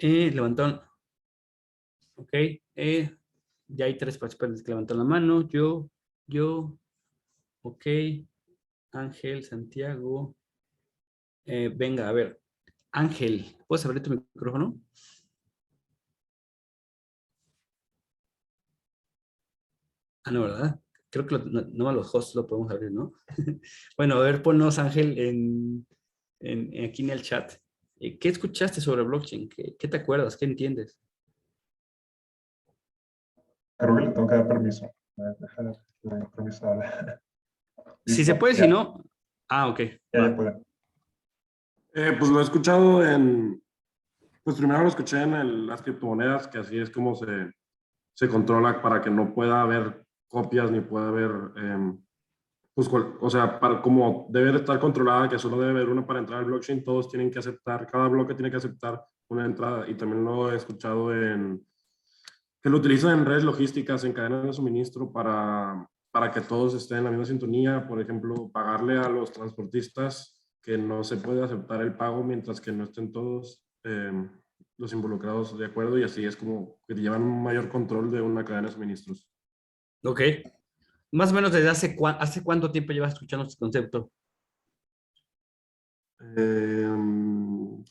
Levantaron. Ok. Ya hay 3 participantes que levantan la mano. Yo. Ok. Ángel, Santiago. Venga, a ver. Ángel, ¿puedes abrir tu micrófono? Ah, no, ¿verdad? Creo que no a los hosts lo podemos abrir, ¿no? Bueno, a ver, ponnos, Ángel, aquí en el chat. ¿Qué escuchaste sobre blockchain? ¿Qué te acuerdas? ¿Qué entiendes? Creo que le tengo que dar permiso. Déjale, le doy permiso a la... Si se Listo, puede, si ya, no. Ah, ok. ya Va. puede. Pues lo he escuchado pues primero lo escuché en las criptomonedas, que así es como se controla para que no pueda haber copias ni pueda haber, pues, o sea, como debe de estar controlada, que solo debe haber una para entrar al blockchain, todos tienen que aceptar, cada bloque tiene que aceptar una entrada. Y también lo he escuchado que lo utilizan en redes logísticas, en cadenas de suministro para que todos estén en la misma sintonía. Por ejemplo, pagarle a los transportistas que no se puede aceptar el pago mientras que no estén todos los involucrados de acuerdo, y así es como que te llevan un mayor control de una cadena de suministros. Ok. Más o menos desde ¿hace cuánto tiempo llevas escuchando este concepto?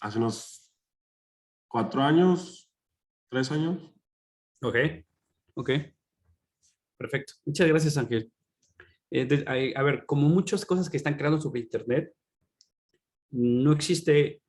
Hace unos 4 años, 3 años. Ok. Ok. Perfecto. Muchas gracias, Ángel. A ver, como muchas cosas que están creando sobre Internet, no existe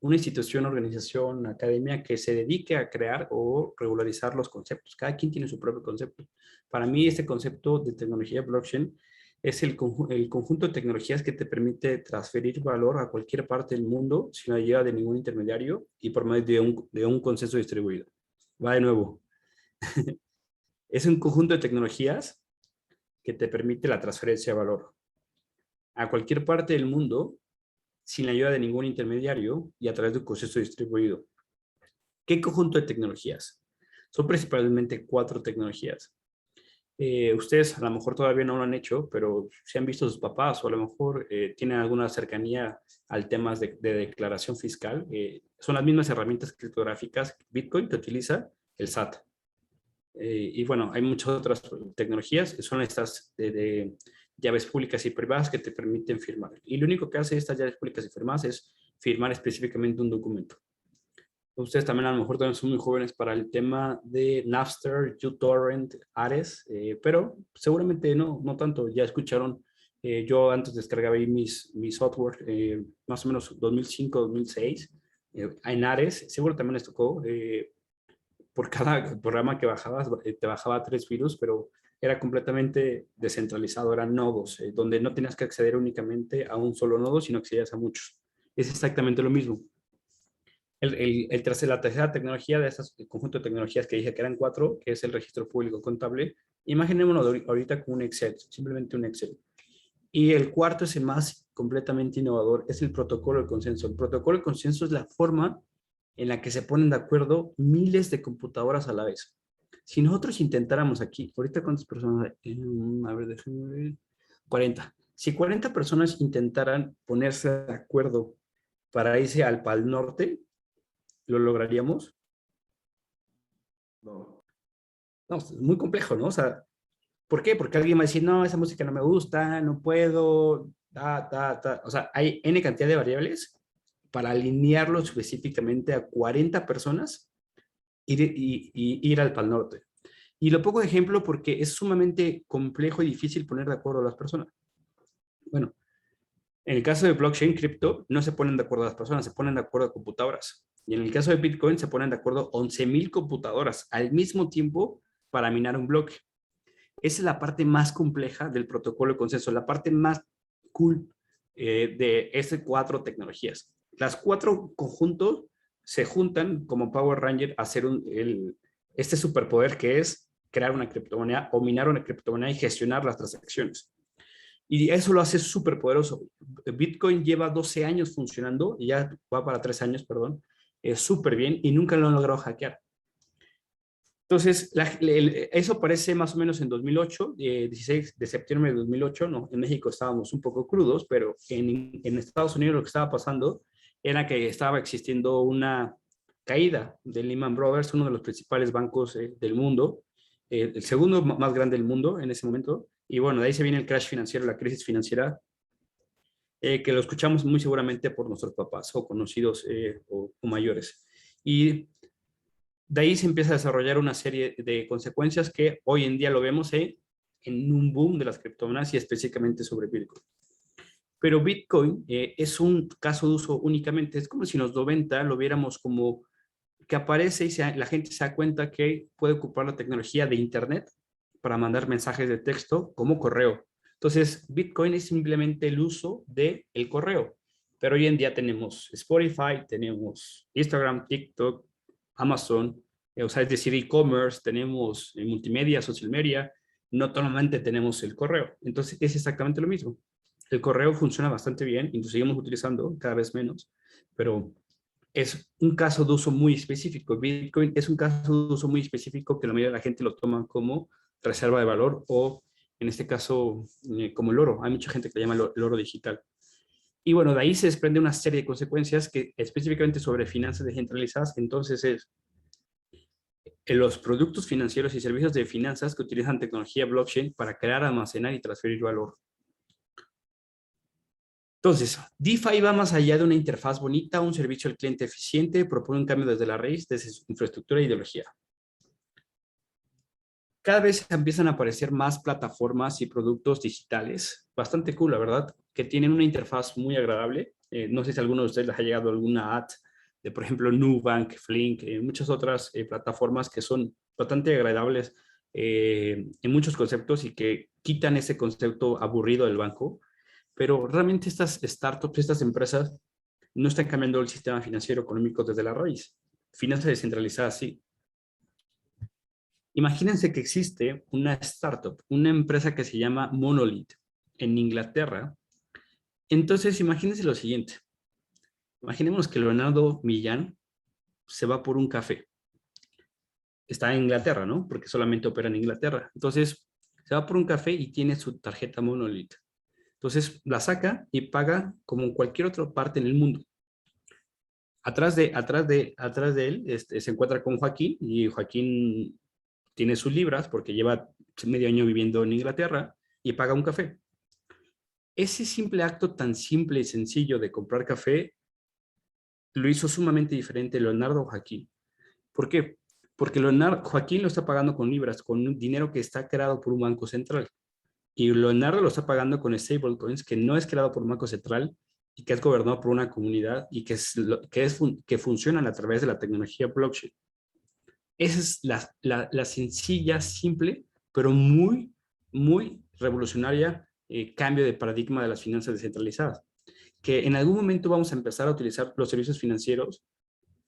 una institución, organización, academia que se dedique a crear o regularizar los conceptos. Cada quien tiene su propio concepto. Para mí, este concepto de tecnología blockchain es el conjunto de tecnologías que te permite transferir valor a cualquier parte del mundo sin la ayuda de ningún intermediario y por medio de un consenso distribuido. Va de nuevo. Es un conjunto de tecnologías que te permite la transferencia de valor a cualquier parte del mundo sin la ayuda de ningún intermediario y a través de un proceso distribuido. ¿Qué conjunto de tecnologías? Son principalmente 4 tecnologías. Ustedes a lo mejor todavía no lo han hecho, pero si han visto a sus papás o a lo mejor tienen alguna cercanía al tema de declaración fiscal, son las mismas herramientas criptográficas Bitcoin que utiliza el SAT. Y bueno, hay muchas otras tecnologías que son estas de llaves públicas y privadas que te permiten firmar. Y lo único que hace estas llaves públicas y privadas es firmar específicamente un documento. Ustedes también a lo mejor también son muy jóvenes para el tema de Napster, uTorrent, Ares, pero seguramente no tanto. Ya escucharon, yo antes descargaba ahí mi software, más o menos 2005, 2006, en Ares, seguro también les tocó, por cada programa que bajabas, te bajaba 3 virus, pero era completamente descentralizado, eran nodos, donde no tenías que acceder únicamente a un solo nodo, sino accedías a muchos. Es exactamente lo mismo. La tercera tecnología de esas conjunto de tecnologías que dije que eran 4, que es el registro público contable, imaginémonos ahorita con un Excel, simplemente un Excel. Y el cuarto es el más completamente innovador, es el protocolo de consenso. El protocolo de consenso es la forma en la que se ponen de acuerdo miles de computadoras a la vez. Si nosotros intentáramos aquí, ahorita cuántas personas, a ver, déjenme ver, 40. Si 40 personas intentaran ponerse de acuerdo para irse al Pal Norte, ¿lo lograríamos? No. No, es muy complejo, ¿no? O sea, ¿por qué? Porque alguien va a decir, no, esa música no me gusta, no puedo, O sea, hay N cantidad de variables para alinearlo específicamente a 40 personas ir al Pal Norte. Y lo pongo de ejemplo porque es sumamente complejo y difícil poner de acuerdo a las personas. Bueno, en el caso de blockchain, cripto, no se ponen de acuerdo las personas, se ponen de acuerdo a computadoras. Y en el caso de Bitcoin, se ponen de acuerdo 11,000 computadoras al mismo tiempo para minar un bloque. Esa es la parte más compleja del protocolo de consenso, la parte más cool de esas 4 tecnologías. Las 4 conjuntos se juntan como Power Ranger a hacer este superpoder que es crear una criptomoneda o minar una criptomoneda y gestionar las transacciones. Y eso lo hace súper poderoso. Bitcoin lleva 12 años funcionando, y ya va para 3 años, perdón, súper bien y nunca lo han logrado hackear. Entonces, eso aparece más o menos en 2008, 16 de septiembre de 2008, ¿no? En México estábamos un poco crudos, pero en Estados Unidos lo que estaba pasando era que estaba existiendo una caída de Lehman Brothers, uno de los principales bancos del mundo, el segundo más grande del mundo en ese momento. Y bueno, de ahí se viene el crash financiero, la crisis financiera, que lo escuchamos muy seguramente por nuestros papás o conocidos o mayores. Y de ahí se empieza a desarrollar una serie de consecuencias que hoy en día lo vemos en un boom de las criptomonedas y específicamente sobre Bitcoin. Pero Bitcoin es un caso de uso únicamente. Es como si en los 90 lo viéramos como que aparece y la gente se da cuenta que puede ocupar la tecnología de Internet para mandar mensajes de texto como correo. Entonces, Bitcoin es simplemente el uso del correo. Pero hoy en día tenemos Spotify, tenemos Instagram, TikTok, Amazon, o sea, es decir, e-commerce, tenemos multimedia, social media, no solamente tenemos el correo. Entonces, es exactamente lo mismo. El correo funciona bastante bien y lo seguimos utilizando cada vez menos, pero es un caso de uso muy específico. Bitcoin es un caso de uso muy específico que la mayoría de la gente lo toma como reserva de valor o, en este caso, como el oro. Hay mucha gente que le llama el oro digital. Y bueno, de ahí se desprende una serie de consecuencias que específicamente sobre finanzas descentralizadas. Entonces es en los productos financieros y servicios de finanzas que utilizan tecnología blockchain para crear, almacenar y transferir valor. Entonces, DeFi va más allá de una interfaz bonita, un servicio al cliente eficiente, propone un cambio desde la raíz, desde su infraestructura e ideología. Cada vez empiezan a aparecer más plataformas y productos digitales, bastante cool, la verdad, que tienen una interfaz muy agradable. No sé si a alguno de ustedes les ha llegado alguna ad de, por ejemplo, Nubank, Flink, muchas otras plataformas que son bastante agradables en muchos conceptos y que quitan ese concepto aburrido del banco. Pero realmente estas startups, estas empresas, no están cambiando el sistema financiero económico desde la raíz. Finanzas descentralizadas, sí. Imagínense que existe una startup, una empresa que se llama Monolith en Inglaterra. Entonces, imagínense lo siguiente. Imaginemos que Leonardo Millán se va por un café. Está en Inglaterra, ¿no? Porque solamente opera en Inglaterra. Entonces, se va por un café y tiene su tarjeta Monolith. Entonces, la saca y paga como en cualquier otra parte en el mundo. Atrás de él se encuentra con Joaquín y Joaquín tiene sus libras porque lleva medio año viviendo en Inglaterra y paga un café. Ese simple acto tan simple y sencillo de comprar café lo hizo sumamente diferente Leonardo Joaquín. ¿Por qué? Porque Joaquín lo está pagando con libras, con un dinero que está creado por un banco central. Y Leonardo lo está pagando con stablecoins, que no es creado por un banco central y que es gobernado por una comunidad y que funcionan a través de la tecnología blockchain. Esa es la sencilla, simple, pero muy, muy revolucionaria cambio de paradigma de las finanzas descentralizadas. Que en algún momento vamos a empezar a utilizar los servicios financieros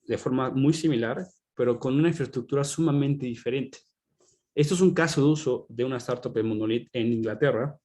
de forma muy similar, pero con una infraestructura sumamente diferente. Esto es un caso de uso de una startup de Monolith en Inglaterra,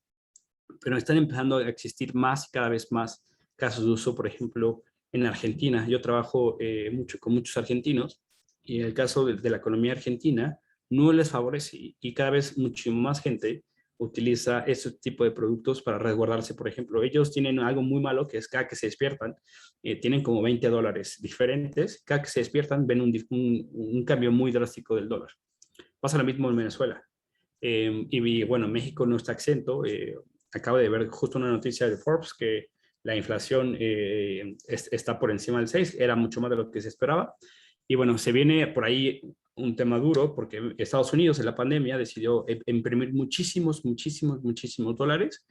pero están empezando a existir más, cada vez más casos de uso, por ejemplo, en Argentina. Yo trabajo mucho con muchos argentinos y en el caso de la economía argentina no les favorece y cada vez mucho más gente utiliza ese tipo de productos para resguardarse. Por ejemplo, ellos tienen algo muy malo que es cada que se despiertan, tienen como $20 diferentes, cada que se despiertan ven un cambio muy drástico del dólar. Pasa lo mismo en Venezuela. Y bueno, México no está exento. Acabo de ver justo una noticia de Forbes que la inflación está por encima del 6, era mucho más de lo que se esperaba. Y bueno, se viene por ahí un tema duro porque Estados Unidos en la pandemia decidió imprimir muchísimos dólares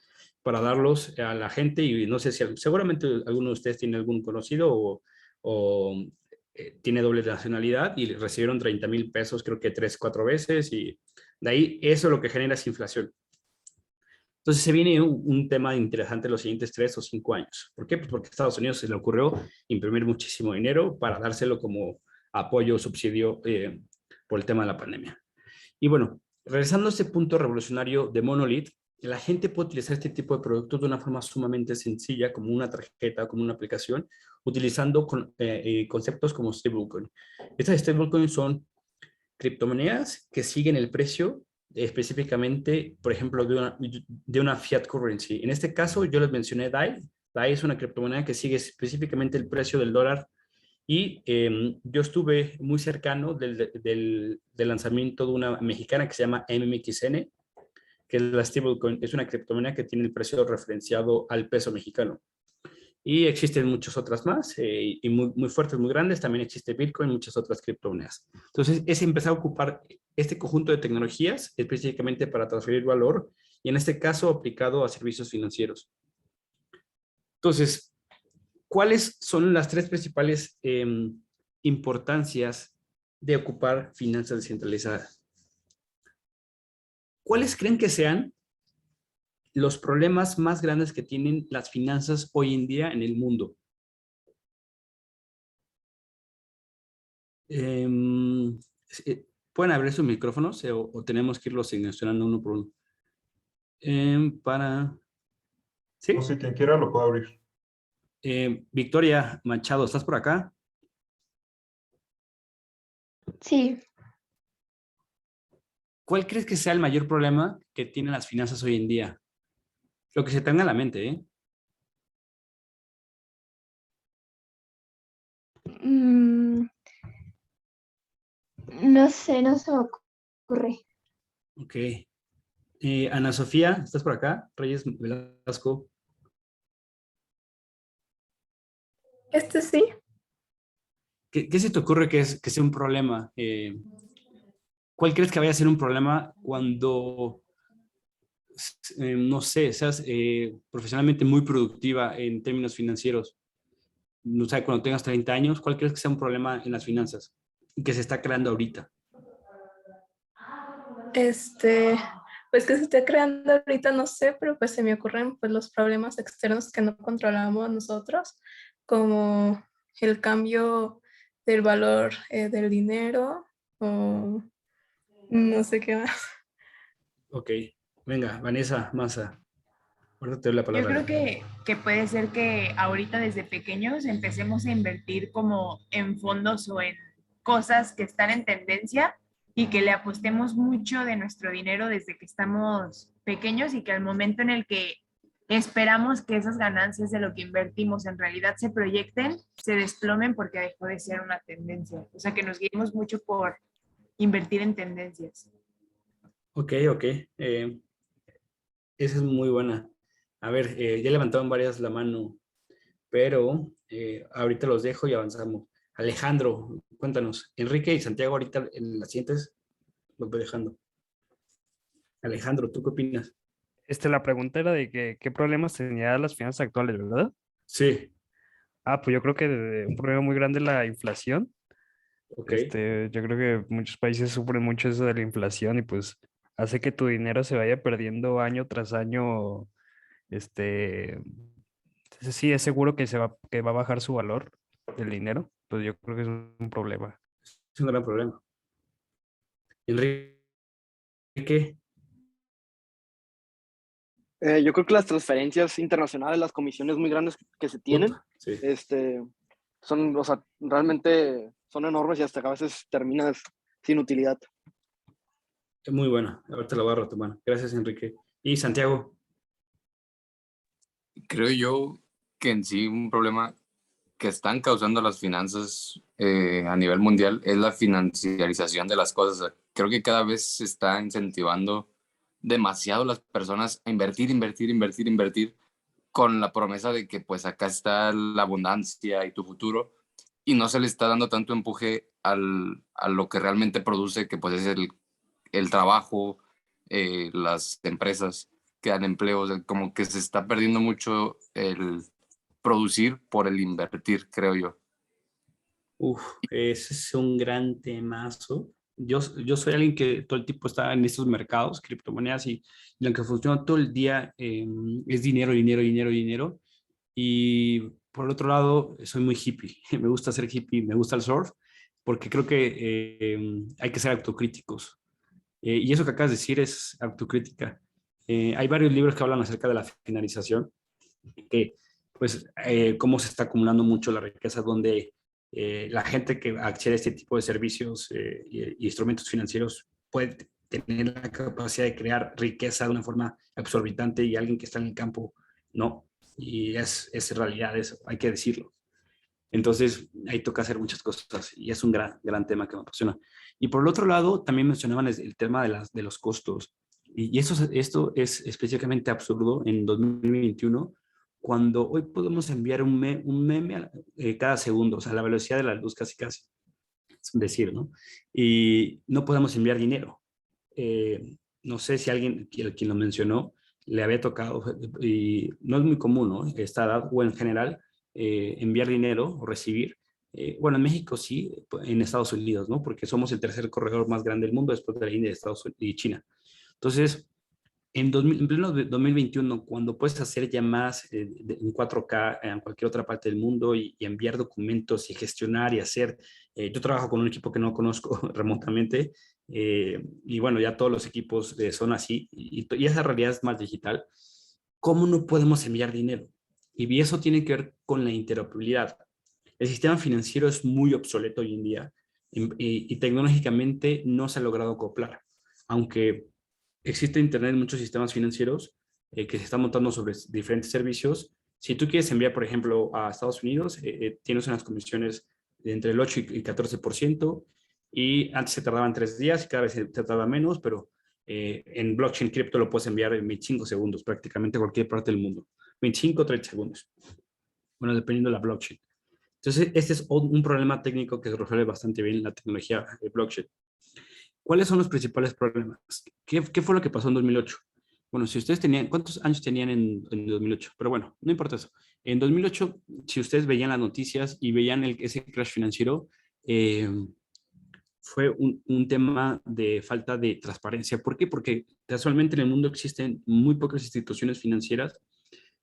para darlos a la gente y no sé si seguramente alguno de ustedes tiene algún conocido o tiene doble nacionalidad y recibieron 30,000 pesos creo que 3, 4 veces y de ahí eso lo que genera es inflación. Entonces se viene un tema interesante en los siguientes 3 o 5 años. ¿Por qué? Pues porque a Estados Unidos se le ocurrió imprimir muchísimo dinero para dárselo como apoyo o subsidio por el tema de la pandemia. Y bueno, regresando a este punto revolucionario de Monolith, la gente puede utilizar este tipo de productos de una forma sumamente sencilla, como una tarjeta, como una aplicación, utilizando conceptos como stablecoin. Estas stablecoins son criptomonedas que siguen el precio específicamente, por ejemplo, de una fiat currency. En este caso, yo les mencioné DAI. DAI es una criptomoneda que sigue específicamente el precio del dólar Y yo estuve muy cercano del lanzamiento de una mexicana que se llama MMXN, que es la stablecoin, es una criptomoneda que tiene el precio referenciado al peso mexicano. Y existen muchas otras más, y muy fuertes, muy grandes. También existe Bitcoin y muchas otras criptomonedas. Entonces, es empezar a ocupar este conjunto de tecnologías específicamente para transferir valor, y en este caso aplicado a servicios financieros. Entonces, ¿cuáles son las tres principales importancias de ocupar finanzas descentralizadas? ¿Cuáles creen que sean los problemas más grandes que tienen las finanzas hoy en día en el mundo? ¿Pueden abrir sus micrófonos o tenemos que irlos seleccionando uno por uno? ¿Sí? O si quien quiera lo puede abrir. Victoria Machado, ¿estás por acá? Sí, ¿Cuál crees que sea el mayor problema que tienen las finanzas hoy en día? Lo que se tenga a la mente, ¿eh? mm, no sé, no se me ocurre. Ok. Ana Sofía, ¿estás por acá? Reyes Velasco. Sí. ¿Qué se te ocurre que sea un problema? ¿Cuál crees que vaya a ser un problema cuando, no sé, seas profesionalmente muy productiva en términos financieros? No sé, cuando tengas 30 años, ¿cuál crees que sea un problema en las finanzas y que se está creando ahorita? Pues que se esté creando ahorita, no sé, pero pues se me ocurren pues los problemas externos que no controlamos nosotros, como el cambio del valor del dinero o no sé qué más. Ok, venga, Vanessa Maza, ahorita te doy la Yo palabra. creo que puede ser que ahorita desde pequeños empecemos a invertir como en fondos o en cosas que están en tendencia y que le apostemos mucho de nuestro dinero desde que estamos pequeños y que al momento en el que esperamos que esas ganancias de lo que invertimos en realidad se proyecten, se desplomen porque dejó de ser una tendencia. O sea, que nos guiemos mucho por invertir en tendencias. Ok, ok. Esa es muy buena. A ver, ya levantaron varias la mano, pero ahorita los dejo y avanzamos. Alejandro, cuéntanos. Enrique y Santiago, ahorita en las siguientes los voy dejando. Alejandro, ¿tú qué opinas? La pregunta era de qué problemas tenían las finanzas actuales, ¿verdad? Sí, Pues yo creo que un problema muy grande es la inflación. ok. Yo creo que muchos países sufren mucho eso de la inflación y pues hace que tu dinero se vaya perdiendo año tras año. Este, sí, es seguro que va a bajar su valor del dinero, pues yo creo que es un problema. Es un gran problema. Enrique, Yo creo que las transferencias internacionales, las comisiones muy grandes que se tienen, sí, son, o sea, realmente son enormes y hasta que a veces terminas sin utilidad. es muy buena. Ahorita la voy a retomar. Gracias, Enrique. Y Santiago, Creo yo que en sí un problema que están causando las finanzas a nivel mundial es la financiarización de las cosas. Creo que cada vez se está incentivando demasiado a las personas a invertir, invertir, invertir, invertir con la promesa de que pues acá está la abundancia y tu futuro, y no se le está dando tanto empuje a lo que realmente produce, que pues es el trabajo, las empresas que dan empleos, como que se está perdiendo mucho el producir por el invertir, creo yo. ese es un gran temazo. Yo soy alguien que todo el tiempo está en estos mercados, criptomonedas, y lo que funciona todo el día es dinero, dinero, dinero, dinero. Y por el otro lado, soy muy hippie. Me gusta ser hippie, me gusta el surf, porque creo que hay que ser autocríticos. Y eso que acabas de decir es autocrítica. Hay varios libros que hablan acerca de la finalización, que pues cómo se está acumulando mucho la riqueza, donde la gente que accede a este tipo de servicios y instrumentos financieros puede tener la capacidad de crear riqueza de una forma exorbitante, y alguien que está en el campo no. Y es realidad eso, hay que decirlo. Entonces, ahí toca hacer muchas cosas y es un gran tema que me apasiona. Y por el otro lado, también mencionaban el tema de los costos. Y esto es específicamente absurdo en 2021, cuando hoy podemos enviar un meme cada segundo, o sea, la velocidad de la luz casi, es un decir, ¿no? Y no podemos enviar dinero. No sé si alguien, quien lo mencionó, le había tocado, y no es muy común, ¿no? Esta edad, o en general, enviar dinero o recibir. Bueno, en México sí, en Estados Unidos, ¿no? Porque somos el tercer corredor más grande del mundo después de la India, Estados Unidos y China. Entonces, en pleno 2021, cuando puedes hacer llamadas en 4K en cualquier otra parte del mundo y enviar documentos y gestionar y hacer, yo trabajo con un equipo que no conozco remotamente, y bueno, ya todos los equipos son así, y esa realidad es más digital. ¿Cómo no podemos enviar dinero? Y eso tiene que ver con la interoperabilidad. El sistema financiero es muy obsoleto hoy en día y tecnológicamente no se ha logrado acoplar, aunque existe Internet en muchos sistemas financieros que se están montando sobre diferentes servicios. Si tú quieres enviar, por ejemplo, a Estados Unidos, tienes unas comisiones de entre el 8 y 14%, y antes se tardaban 3 días y cada vez se tarda menos, pero en blockchain cripto lo puedes enviar en 25 segundos, prácticamente a cualquier parte del mundo. 25 o 30 segundos. Bueno, dependiendo de la blockchain. Entonces, este es un problema técnico que se resuelve bastante bien en la tecnología de blockchain. ¿Cuáles son los principales problemas? ¿Qué fue lo que pasó en 2008? Bueno, si ustedes tenían, ¿cuántos años tenían en 2008? Pero bueno, no importa eso. En 2008, si ustedes veían las noticias y veían ese crash financiero, fue un tema de falta de transparencia. ¿Por qué? Porque casualmente en el mundo existen muy pocas instituciones financieras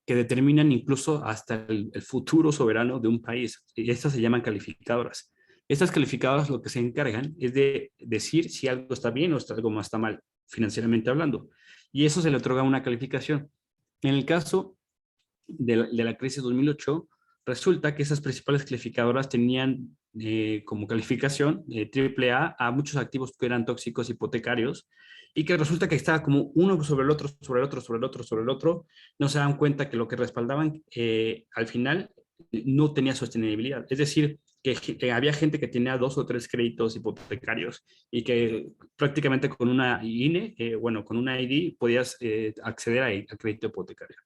que determinan incluso hasta el futuro soberano de un país. Y estas se llaman calificadoras. Estas calificadoras lo que se encargan es de decir si algo está bien o algo más está mal, financieramente hablando. Y eso se le otorga una calificación. En el caso de la crisis 2008, resulta que esas principales calificadoras tenían como calificación AAA a muchos activos que eran tóxicos hipotecarios, y que resulta que estaba como uno sobre el otro, sobre el otro, sobre el otro, sobre el otro. No se dan cuenta que lo que respaldaban al final no tenía sostenibilidad. Es decir, que había gente que tenía 2 o 3 créditos hipotecarios y que prácticamente con una INE, bueno, con una ID podías acceder a crédito hipotecario.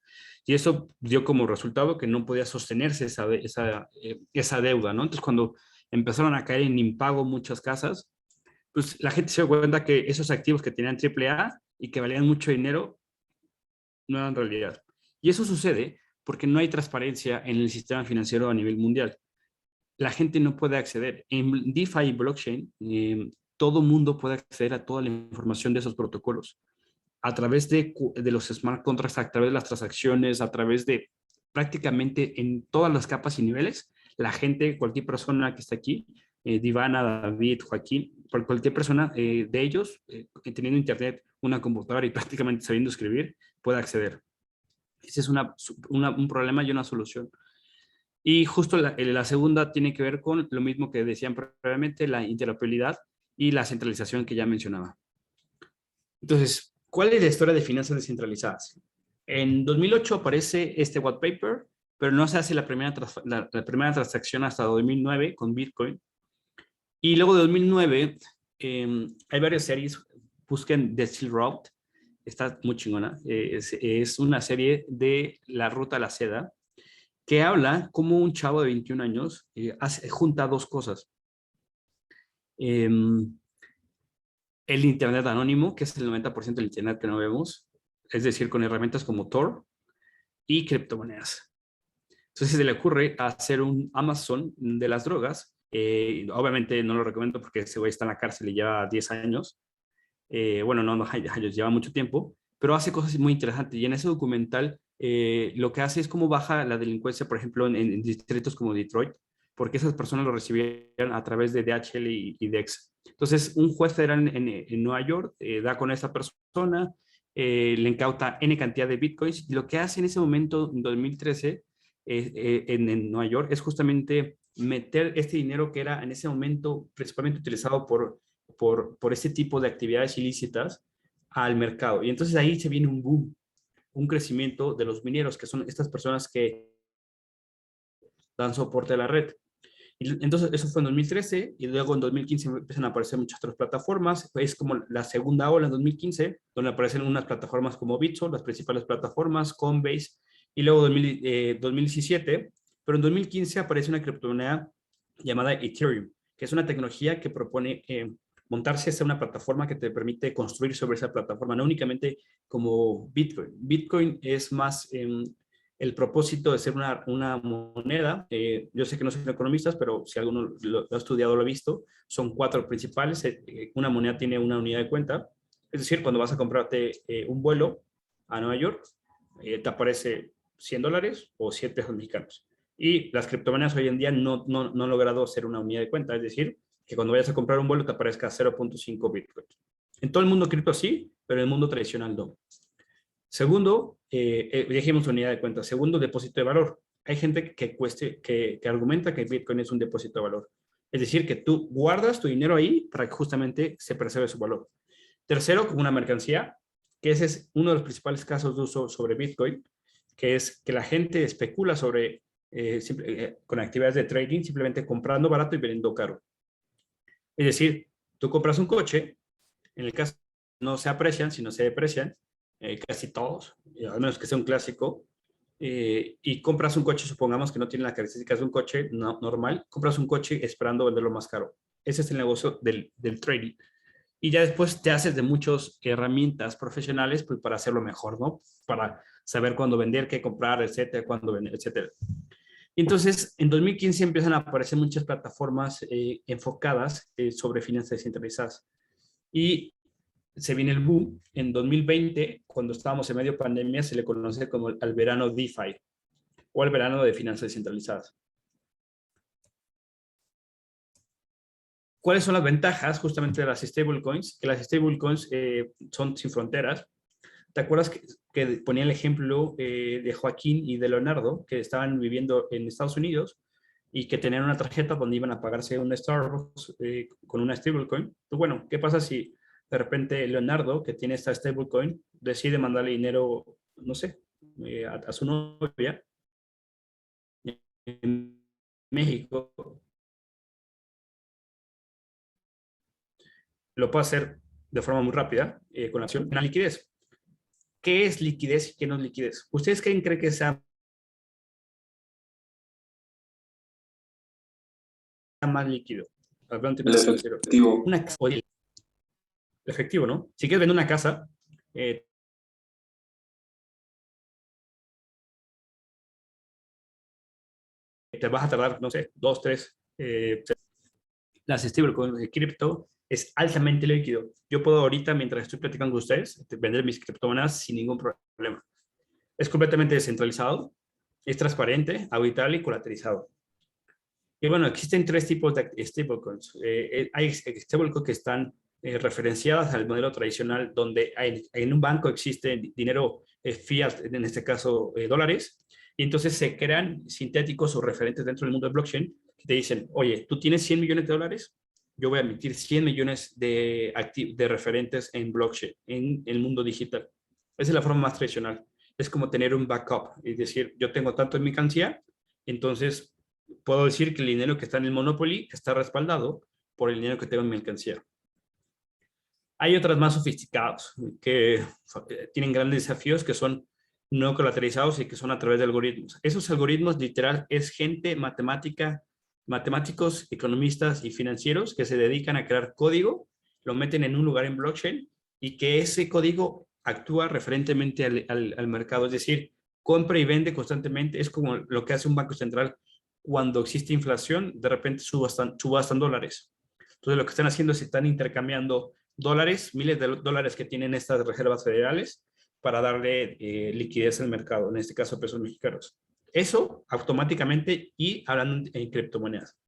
Y eso dio como resultado que no podía sostenerse esa deuda, ¿no? Entonces, cuando empezaron a caer en impago muchas casas, pues la gente se dio cuenta que esos activos que tenían AAA y que valían mucho dinero no eran realidad. Y eso sucede porque no hay transparencia en el sistema financiero a nivel mundial. La gente no puede acceder. En DeFi y blockchain, todo mundo puede acceder a toda la información de esos protocolos a través de los smart contracts, a través de las transacciones, a través de prácticamente en todas las capas y niveles. La gente, cualquier persona que está aquí, Divana, David, Joaquín, cualquier persona de ellos, teniendo internet, una computadora y prácticamente sabiendo escribir, puede acceder. Ese es un problema y una solución. Y justo la segunda tiene que ver con lo mismo que decían previamente, la interoperabilidad y la centralización que ya mencionaba. Entonces, ¿cuál es la historia de finanzas descentralizadas? En 2008 aparece este white paper, pero no se hace la primera transacción hasta 2009 con Bitcoin. Y luego de 2009 hay varias series. Busquen The Silk Route, está muy chingona. Es una serie de la ruta a la seda que habla cómo un chavo de 21 años junta dos cosas. El Internet anónimo, que es el 90% del Internet que no vemos, es decir, con herramientas como Tor y criptomonedas. Entonces se le ocurre hacer un Amazon de las drogas. Obviamente no lo recomiendo porque ese güey está en la cárcel y lleva 10 años. Bueno, no años, lleva mucho tiempo, pero hace cosas muy interesantes. Y en ese documental lo que hace es cómo baja la delincuencia, por ejemplo, en distritos como Detroit, porque esas personas lo recibían a través de DHL y DEX. Entonces, un juez federal en Nueva York da con esa persona, le incauta N cantidad de bitcoins, y lo que hace en ese momento, en 2013, en Nueva York, es justamente meter este dinero que era en ese momento principalmente utilizado por este tipo de actividades ilícitas al mercado. Y entonces ahí se viene un boom, un crecimiento de los mineros, que son estas personas que dan soporte a la red. Y entonces eso fue en 2013 y luego en 2015 empiezan a aparecer muchas otras plataformas. Es como la segunda ola en 2015, donde aparecen unas plataformas como Bitso, las principales plataformas, Coinbase, y luego 2017, pero en 2015 aparece una criptomoneda llamada Ethereum, que es una tecnología que propone montarse hacia una plataforma que te permite construir sobre esa plataforma, no únicamente como Bitcoin. Bitcoin es más el propósito de ser una moneda. Yo sé que no son economistas, pero si alguno lo ha estudiado o lo ha visto, son 4 principales. Una moneda tiene una unidad de cuenta, es decir, cuando vas a comprarte un vuelo a Nueva York, te aparece $100 o 7 pesos mexicanos. Y las criptomonedas hoy en día no han logrado ser una unidad de cuenta, es decir, que cuando vayas a comprar un vuelo te aparezca 0.5 Bitcoin. En todo el mundo cripto sí, pero en el mundo tradicional no. Segundo, dejemos unidad de cuenta. Segundo, depósito de valor. Hay gente que argumenta que Bitcoin es un depósito de valor. Es decir, que tú guardas tu dinero ahí para que justamente se preserve su valor. Tercero, como una mercancía, que ese es uno de los principales casos de uso sobre Bitcoin, que es que la gente especula sobre, con actividades de trading, simplemente comprando barato y vendiendo caro. Es decir, tú compras un coche, en el caso no se aprecian, sino se deprecian, casi todos, al menos que sea un clásico, y compras un coche, supongamos que no tiene las características de un coche normal, compras un coche esperando venderlo más caro. Ese es el negocio del trading. Y ya después te haces de muchas herramientas profesionales pues, para hacerlo mejor, ¿no? Para saber cuándo vender, qué comprar, etcétera, cuándo vender, etcétera. Entonces, en 2015 empiezan a aparecer muchas plataformas enfocadas sobre finanzas descentralizadas. Y se viene el boom. En 2020, cuando estábamos en medio de pandemia, se le conoce como el verano DeFi o el verano de finanzas descentralizadas. ¿Cuáles son las ventajas justamente de las stablecoins? Que las stablecoins son sin fronteras. ¿Te acuerdas que ponía el ejemplo de Joaquín y de Leonardo, que estaban viviendo en Estados Unidos y que tenían una tarjeta donde iban a pagarse un Starbucks con una stablecoin? Pues bueno, ¿qué pasa si de repente Leonardo, que tiene esta stablecoin, decide mandarle dinero, no sé, a su novia en México? Lo puede hacer de forma muy rápida con la acción en la liquidez. ¿Qué es liquidez y qué no es liquidez? ¿Ustedes creen que sea más líquido? El efectivo. Efectivo, ¿no? Si quieres vender una casa, te vas a tardar, no sé, 2, 3. Las stablecoins de cripto es altamente líquido. Yo puedo ahorita, mientras estoy platicando con ustedes, vender mis criptomonedas sin ningún problema. Es completamente descentralizado, es transparente, auditable y colateralizado. Y bueno, existen 3 tipos de stablecoins. Hay stablecoins que están referenciadas al modelo tradicional, donde en un banco existe dinero fiat, en este caso dólares, y entonces se crean sintéticos o referentes dentro del mundo de blockchain que te dicen, oye, tú tienes 100 millones de dólares, yo voy a emitir 100 millones de referentes en blockchain, en el mundo digital. Esa es la forma más tradicional. Es como tener un backup, es decir, yo tengo tanto en mi mercancía, entonces puedo decir que el dinero que está en el Monopoly está respaldado por el dinero que tengo en mi mercancía. Hay otras más sofisticadas que tienen grandes desafíos que son no colateralizados y que son a través de algoritmos. Esos algoritmos literal es gente matemáticos, economistas y financieros que se dedican a crear código, lo meten en un lugar en blockchain y que ese código actúa referentemente al mercado. Es decir, compra y vende constantemente. Es como lo que hace un banco central cuando existe inflación, de repente subastan dólares. Entonces lo que están haciendo es están intercambiando dólares, miles de dólares que tienen estas reservas federales para darle liquidez al mercado, en este caso pesos mexicanos. Eso automáticamente y hablando en criptomonedas.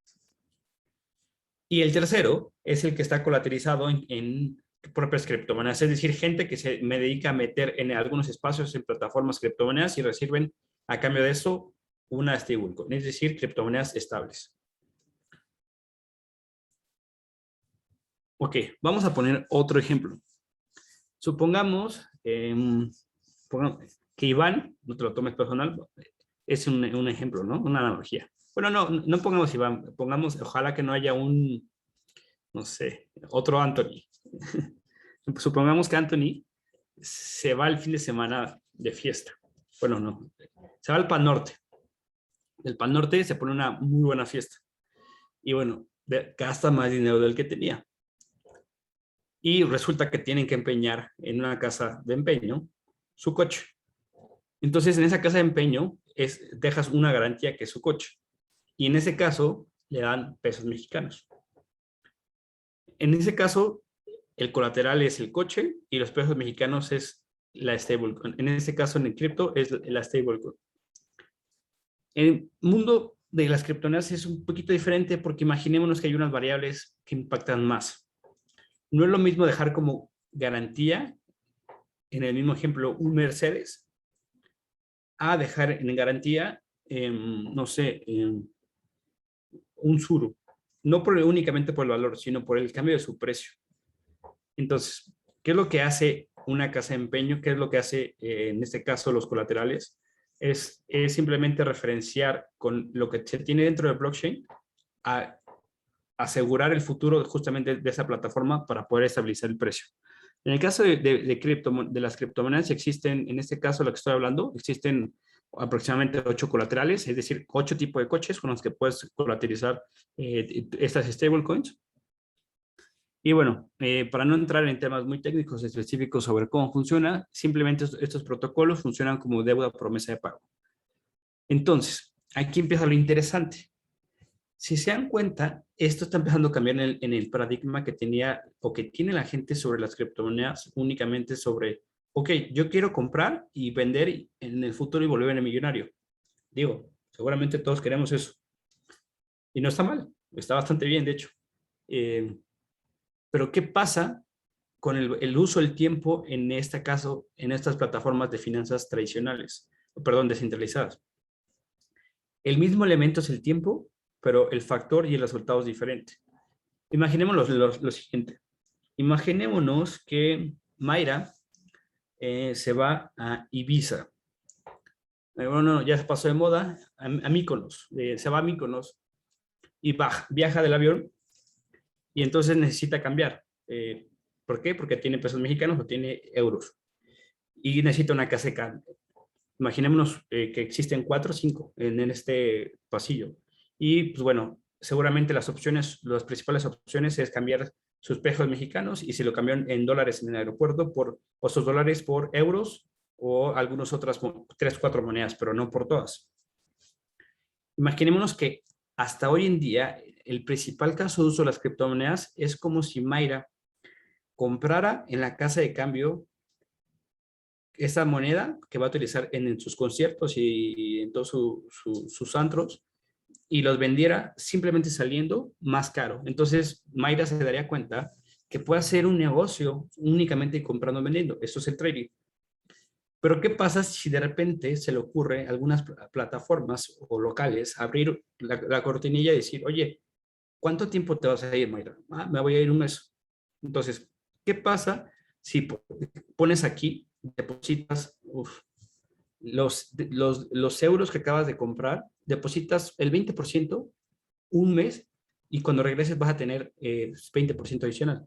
Y el tercero es el que está colateralizado en propias criptomonedas, es decir, gente que se me dedica a meter en algunos espacios en plataformas criptomonedas y reciben a cambio de eso una stablecoin, es decir, criptomonedas estables. Ok, vamos a poner otro ejemplo. Supongamos que Iván, no te lo tomes personal, es un ejemplo, ¿no? Una analogía. Bueno, no pongamos Iván, pongamos, ojalá que no haya no sé, otro Anthony. Supongamos que Anthony se va el fin de semana de fiesta. Bueno, no, se va al Pal Norte. Del Pal Norte se pone una muy buena fiesta. Y bueno, gasta más dinero del que tenía. Y resulta que tienen que empeñar en una casa de empeño su coche. Entonces, en esa casa de empeño dejas una garantía que es su coche. Y en ese caso, le dan pesos mexicanos. En ese caso, el colateral es el coche y los pesos mexicanos es la stablecoin. En ese caso, en el cripto, es la stablecoin. El mundo de las criptomonedas es un poquito diferente porque imaginémonos que hay unas variables que impactan más. No es lo mismo dejar como garantía, en el mismo ejemplo, un Mercedes, a dejar en garantía, no sé, un Tsuru. No únicamente por el valor, sino por el cambio de su precio. Entonces, ¿qué es lo que hace una casa de empeño? ¿Qué es lo que hace, en este caso, los colaterales? Es simplemente referenciar con lo que se tiene dentro del blockchain a asegurar el futuro justamente de esa plataforma para poder estabilizar el precio. En el caso de las criptomonedas existen, en este caso lo que estoy hablando, existen aproximadamente 8 colaterales, es decir, 8 tipos de coches con los que puedes colateralizar estas stablecoins. Y bueno, para no entrar en temas muy técnicos específicos sobre cómo funciona, simplemente estos protocolos funcionan como deuda promesa de pago. Entonces, aquí empieza lo interesante. Si se dan cuenta, esto está empezando a cambiar en el paradigma que tenía o que tiene la gente sobre las criptomonedas, únicamente sobre, ok, yo quiero comprar y vender en el futuro y volverme millonario. Digo, seguramente todos queremos eso. Y no está mal, está bastante bien, de hecho. Pero ¿qué pasa con el uso del tiempo, en este caso, en estas plataformas de finanzas tradicionales, perdón, descentralizadas? El mismo elemento es el tiempo, pero el factor y el resultado es diferente. Imaginémonos lo siguiente. Imaginémonos que Mayra se va a Ibiza. Bueno, ya se pasó de moda, a Mykonos. Se va a Mykonos y viaja del avión y entonces necesita cambiar. ¿Por qué? Porque tiene pesos mexicanos o tiene euros. Y necesita una casa de cambio. Imaginémonos que existen 4 o 5 en este pasillo. Y pues bueno, seguramente las principales opciones es cambiar sus pesos mexicanos y si lo cambian en dólares en el aeropuerto o sus dólares por euros o algunas otras 3 o 4 monedas, pero no por todas. Imaginémonos que hasta hoy en día el principal caso de uso de las criptomonedas es como si Mayra comprara en la casa de cambio esa moneda que va a utilizar en sus conciertos y en todos sus antros y los vendiera simplemente saliendo más caro. Entonces, Mayra se daría cuenta que puede hacer un negocio únicamente comprando y vendiendo. Eso es el trading. Pero ¿qué pasa si de repente se le ocurre a algunas plataformas o locales abrir la cortinilla y decir, oye, ¿cuánto tiempo te vas a ir, Mayra? Me voy a ir un mes. Entonces, ¿qué pasa si pones aquí, depositas los euros que acabas de comprar, depositas el 20% un mes y cuando regreses vas a tener 20% adicional?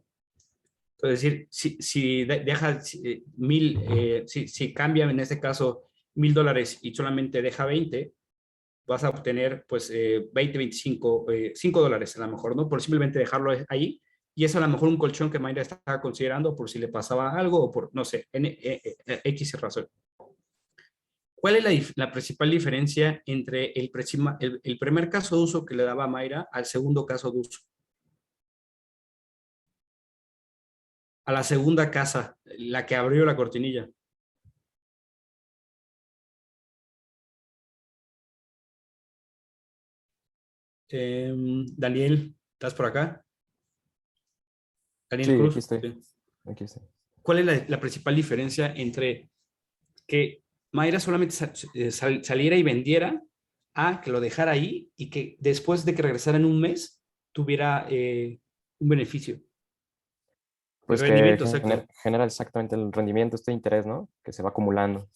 Es decir, si deja si cambia en este caso $1,000 y solamente deja 20, vas a obtener pues 20, 25, $5 a lo mejor, ¿no? Por simplemente dejarlo ahí. Y es a lo mejor un colchón que Mayra estaba considerando por si le pasaba algo o por, no sé, X razón. ¿Cuál es la principal diferencia entre el primer caso de uso que le daba a Mayra al segundo caso de uso? A la segunda casa, la que abrió la cortinilla. Daniel, ¿estás por acá? Daniel Sí, Cruz. aquí estoy. Sí. Aquí estoy. ¿Cuál es la principal diferencia entre que Mayra solamente saliera y vendiera a que lo dejara ahí y que después de que regresara en un mes tuviera un beneficio? Pues El que rendimiento, exacto. genera exactamente el rendimiento, este interés, ¿no? Que se va acumulando.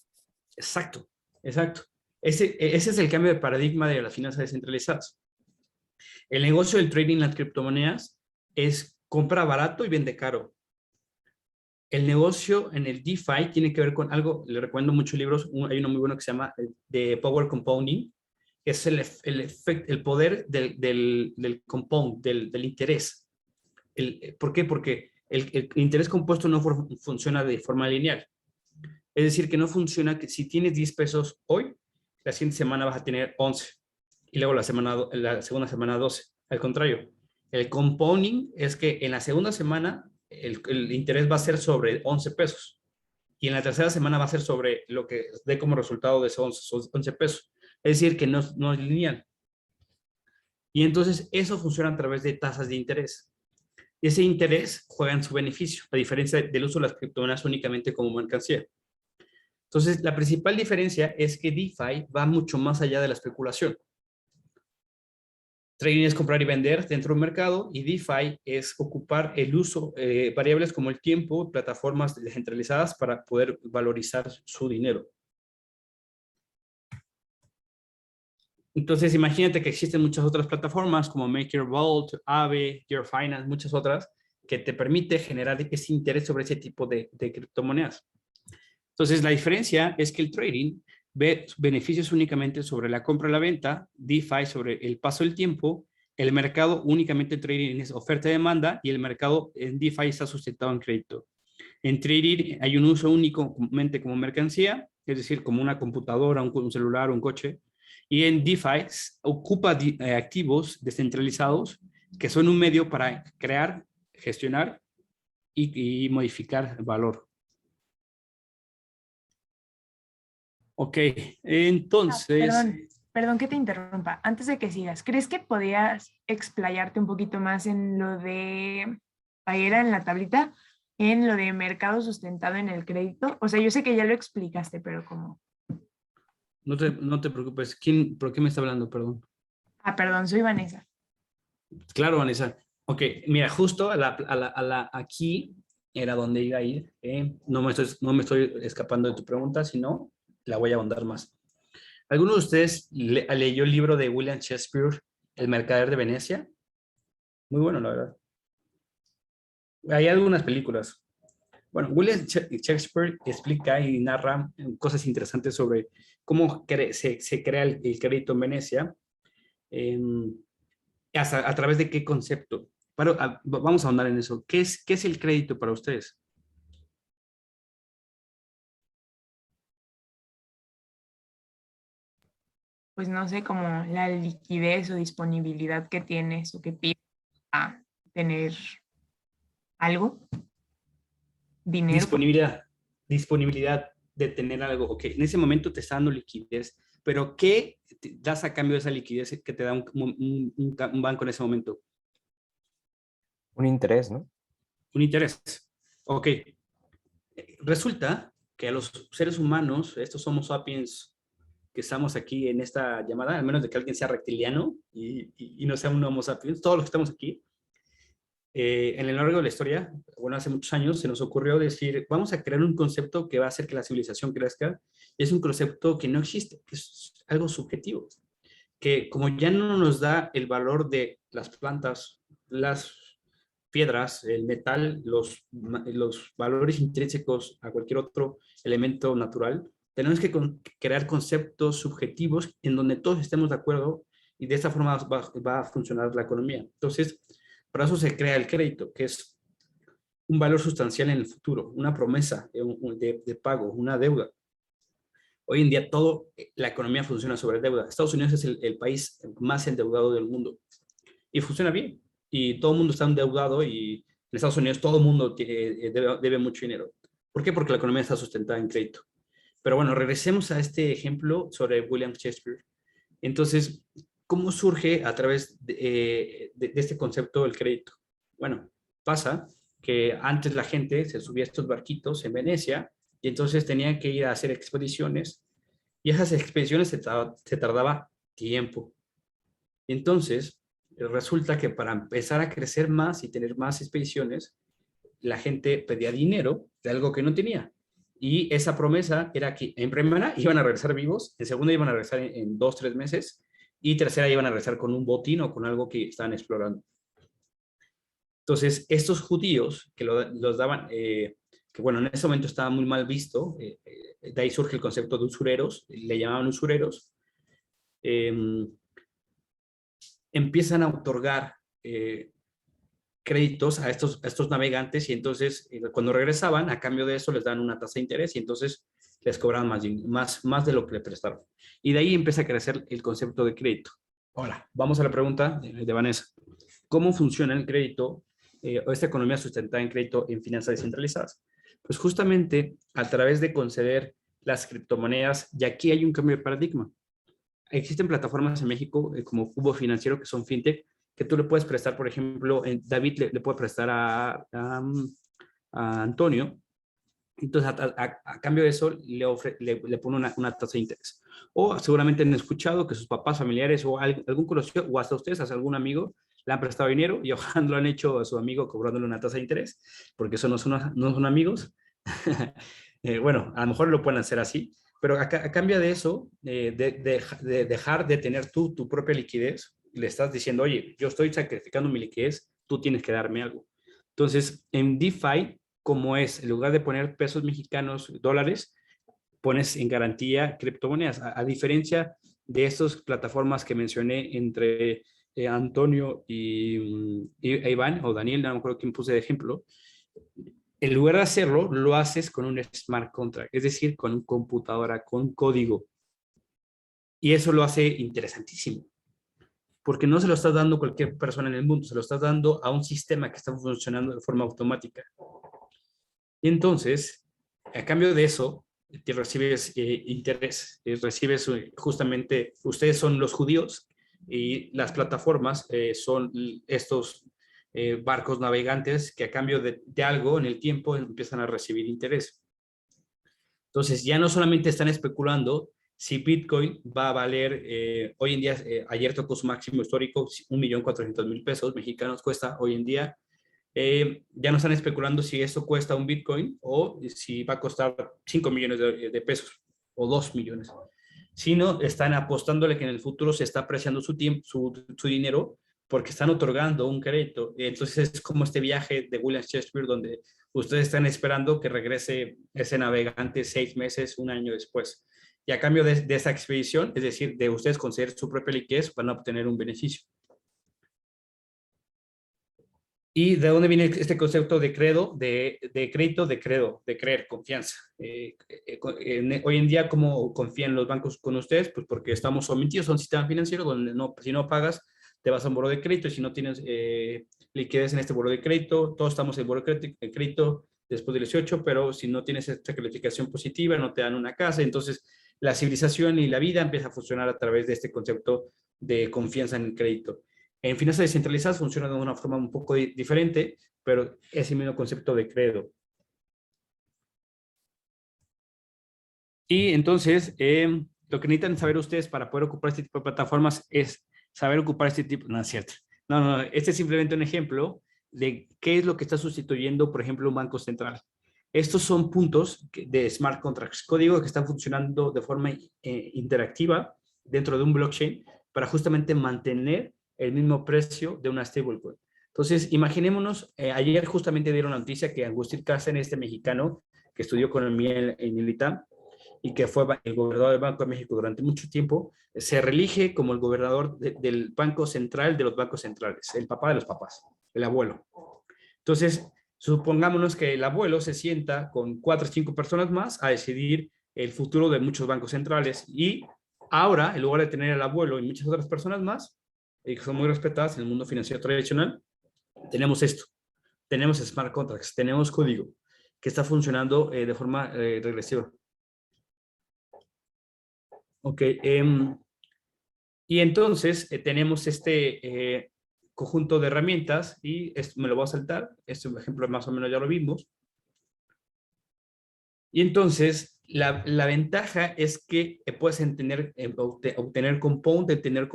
Exacto, exacto. Ese es el cambio de paradigma de las finanzas descentralizadas. El negocio del trading en las criptomonedas es compra barato y vende caro. El negocio en el DeFi tiene que ver con algo, le recomiendo muchos libros, hay uno muy bueno que se llama The Power Compounding, que es el poder del compound, del interés. ¿Por qué? Porque el interés compuesto no funciona de forma lineal. Es decir, que no funciona que si tienes 10 pesos hoy, la siguiente semana vas a tener 11 y luego la segunda semana 12. Al contrario, el compounding es que en la segunda semana el interés va a ser sobre 11 pesos y en la tercera semana va a ser sobre lo que dé como resultado de esos 11 pesos. Es decir, que no es lineal. Y entonces eso funciona a través de tasas de interés. Y ese interés juega en su beneficio, a diferencia del uso de las criptomonedas únicamente como mercancía. Entonces, la principal diferencia es que DeFi va mucho más allá de la especulación. Trading es comprar y vender dentro de un mercado y DeFi es ocupar el uso, variables como el tiempo, plataformas descentralizadas para poder valorizar su dinero. Entonces, imagínate que existen muchas otras plataformas como MakerVault, Aave, Your Finance, muchas otras, que te permite generar ese interés sobre ese tipo de criptomonedas. Entonces, la diferencia es que el trading ve beneficios únicamente sobre la compra y la venta, DeFi sobre el paso del tiempo, el mercado únicamente el trading es oferta y demanda y el mercado en DeFi está sustentado en crédito. En trading hay un uso únicamente como mercancía, es decir, como una computadora, un celular, un coche, y en DeFi ocupa activos descentralizados que son un medio para crear, gestionar y modificar valor. Ok, entonces... Perdón que te interrumpa. Antes de que sigas, ¿crees que podías explayarte un poquito más en lo de, ahí era en la tablita, en lo de mercado sustentado en el crédito? O sea, yo sé que ya lo explicaste, pero como... No te preocupes. ¿Por qué me está hablando? Perdón. Ah, perdón, soy Vanessa. Claro, Vanessa. Ok, mira, justo aquí era donde iba a ir. No me estoy escapando de tu pregunta, sino la voy a ahondar más. ¿Alguno de ustedes leyó el libro de William Shakespeare, El mercader de Venecia? Muy bueno, la verdad. Hay algunas películas. Bueno, William Shakespeare explica y narra cosas interesantes sobre cómo se crea el crédito en Venecia, a través de qué concepto. Vamos a ahondar en eso. ¿Qué es el crédito para ustedes? Pues no sé, como la liquidez o disponibilidad que tienes o que pides a tener algo, dinero. Disponibilidad de tener algo. Ok, en ese momento te está dando liquidez, pero ¿qué das a cambio de esa liquidez que te da un banco en ese momento? Un interés, ¿no? Un interés. Ok. Resulta que a los seres humanos, estos Homo sapiens que estamos aquí en esta llamada, al menos de que alguien sea reptiliano y no sea un Homo sapiens, todos los que estamos aquí, en el largo de la historia, bueno, hace muchos años se nos ocurrió decir, vamos a crear un concepto que va a hacer que la civilización crezca, y es un concepto que no existe, que es algo subjetivo, que como ya no nos da el valor de las plantas, las piedras, el metal, los valores intrínsecos a cualquier otro elemento natural, tenemos que crear conceptos subjetivos en donde todos estemos de acuerdo y de esta forma va a funcionar la economía. Entonces, para eso se crea el crédito, que es un valor sustancial en el futuro, una promesa de pago, una deuda. Hoy en día la economía funciona sobre deuda. Estados Unidos es el país más endeudado del mundo y funciona bien. Y todo el mundo está endeudado y en Estados Unidos todo el mundo debe mucho dinero. ¿Por qué? Porque la economía está sustentada en crédito. Pero bueno, regresemos a este ejemplo sobre William Shakespeare. Entonces, ¿cómo surge a través de este concepto del crédito? Bueno, pasa que antes la gente se subía a estos barquitos en Venecia y entonces tenían que ir a hacer expediciones y esas expediciones se tardaba tiempo. Entonces, resulta que para empezar a crecer más y tener más expediciones, la gente pedía dinero de algo que no tenía. Y esa promesa era que en primera iban a regresar vivos, en segunda iban a regresar en 2, 3 meses, y tercera iban a regresar con un botín o con algo que estaban explorando. Entonces, estos judíos que los daban, que bueno, en ese momento estaba muy mal visto, de ahí surge el concepto de usureros, le llamaban usureros, empiezan a otorgar créditos a estos navegantes y entonces cuando regresaban, a cambio de eso les dan una tasa de interés y entonces les cobraban más de lo que le prestaron. Y de ahí empieza a crecer el concepto de crédito. Ahora, vamos a la pregunta de Vanessa. ¿Cómo funciona el crédito o esta economía sustentada en crédito en finanzas descentralizadas? Pues justamente a través de conceder las criptomonedas, y aquí hay un cambio de paradigma. Existen plataformas en México como Cubo Financiero que son fintech, que tú le puedes prestar, por ejemplo, David le puede prestar a Antonio, entonces a cambio de eso le pone una tasa de interés. O seguramente han escuchado que sus papás, familiares o algún conocido, o hasta ustedes, hasta algún amigo, le han prestado dinero y ojalá lo han hecho a su amigo cobrándole una tasa de interés, porque eso no son amigos. Bueno, a lo mejor lo pueden hacer así, pero a cambio de eso, de dejar de tener tu propia liquidez, le estás diciendo, oye, yo estoy sacrificando mi liquidez, tú tienes que darme algo. Entonces, en DeFi, como es, en lugar de poner pesos mexicanos, dólares, pones en garantía criptomonedas. A diferencia de estas plataformas que mencioné entre Antonio y Iván, o Daniel, no me acuerdo quién puse de ejemplo, en lugar de hacerlo, lo haces con un smart contract, es decir, con una computadora, con código. Y eso lo hace interesantísimo, porque no se lo estás dando a cualquier persona en el mundo, se lo estás dando a un sistema que está funcionando de forma automática. Y entonces, a cambio de eso, te recibes interés, recibes justamente, ustedes son los judíos y las plataformas son estos barcos navegantes que a cambio de algo en el tiempo empiezan a recibir interés. Entonces, ya no solamente están especulando si Bitcoin va a valer, hoy en día, ayer tocó su máximo histórico, 1.400.000 pesos mexicanos cuesta hoy en día. Ya no están especulando si esto cuesta un Bitcoin o si va a costar 5 millones de pesos o 2 millones, sino están apostándole que en el futuro se está apreciando su tiempo, su dinero, porque están otorgando un crédito. Entonces es como este viaje de William Shakespeare donde ustedes están esperando que regrese ese navegante 6 meses, un año después. Y a cambio de esa expedición, es decir, de ustedes conceder su propia liquidez, van a obtener un beneficio. ¿Y de dónde viene este concepto de credo, de crédito, de credo, de creer, confianza? Hoy en día, ¿cómo confían los bancos con ustedes? Pues porque estamos sometidos a un sistema financiero donde si no pagas, te vas a un buró de crédito y si no tienes liquidez en este buró de crédito, todos estamos en buró de crédito después del 18, pero si no tienes esta calificación positiva, no te dan una casa. Entonces, la civilización y la vida empieza a funcionar a través de este concepto de confianza en el crédito. En finanzas descentralizadas funciona de una forma un poco diferente, pero es el mismo concepto de credo. Y entonces, lo que necesitan saber ustedes para poder ocupar este tipo de plataformas es saber ocupar este tipo... No, es cierto. No, este es simplemente un ejemplo de qué es lo que está sustituyendo, por ejemplo, un banco central. Estos son puntos de smart contracts, código que están funcionando de forma interactiva dentro de un blockchain para justamente mantener el mismo precio de una stablecoin. Entonces, imaginémonos, ayer justamente dieron la noticia que Agustín Cárcel, este mexicano que estudió economía en el ITAM y que fue el gobernador del Banco de México durante mucho tiempo, se reelige como el gobernador del Banco Central de los bancos centrales, el papá de los papás, el abuelo. Entonces, supongámonos que el abuelo se sienta con 4 o 5 personas más a decidir el futuro de muchos bancos centrales y ahora, en lugar de tener al abuelo y muchas otras personas más, que son muy respetadas en el mundo financiero tradicional, tenemos esto, tenemos smart contracts, tenemos código que está funcionando de forma regresiva. Ok, y entonces tenemos este conjunto de herramientas y esto me lo voy a saltar, este ejemplo más o menos ya lo vimos. Y entonces la ventaja es que puedes obtener compound, tener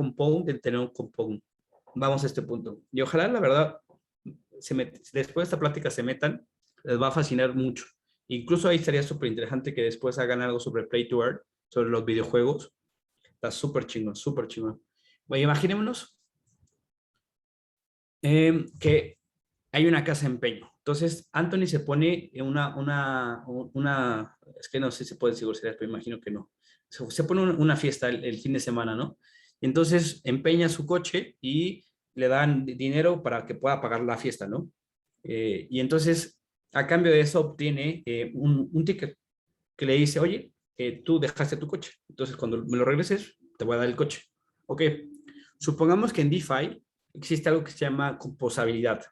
un compound. Vamos a este punto. Y ojalá, la verdad, después de esta plática se metan, les va a fascinar mucho. Incluso ahí estaría súper interesante que después hagan algo sobre Play to Earn, sobre los videojuegos. Está súper chingón, súper chingón. Bueno, imaginémonos que hay una casa de empeño. Entonces, Anthony se pone en es que no sé si se puede decir groserías, pero imagino que no. Se pone una fiesta el fin de semana, ¿no? Entonces, empeña su coche y le dan dinero para que pueda pagar la fiesta, ¿no? Y entonces, a cambio de eso, obtiene un ticket que le dice, oye, tú dejaste tu coche. Entonces, cuando me lo regreses, te voy a dar el coche. Ok. Supongamos que en DeFi existe algo que se llama composabilidad.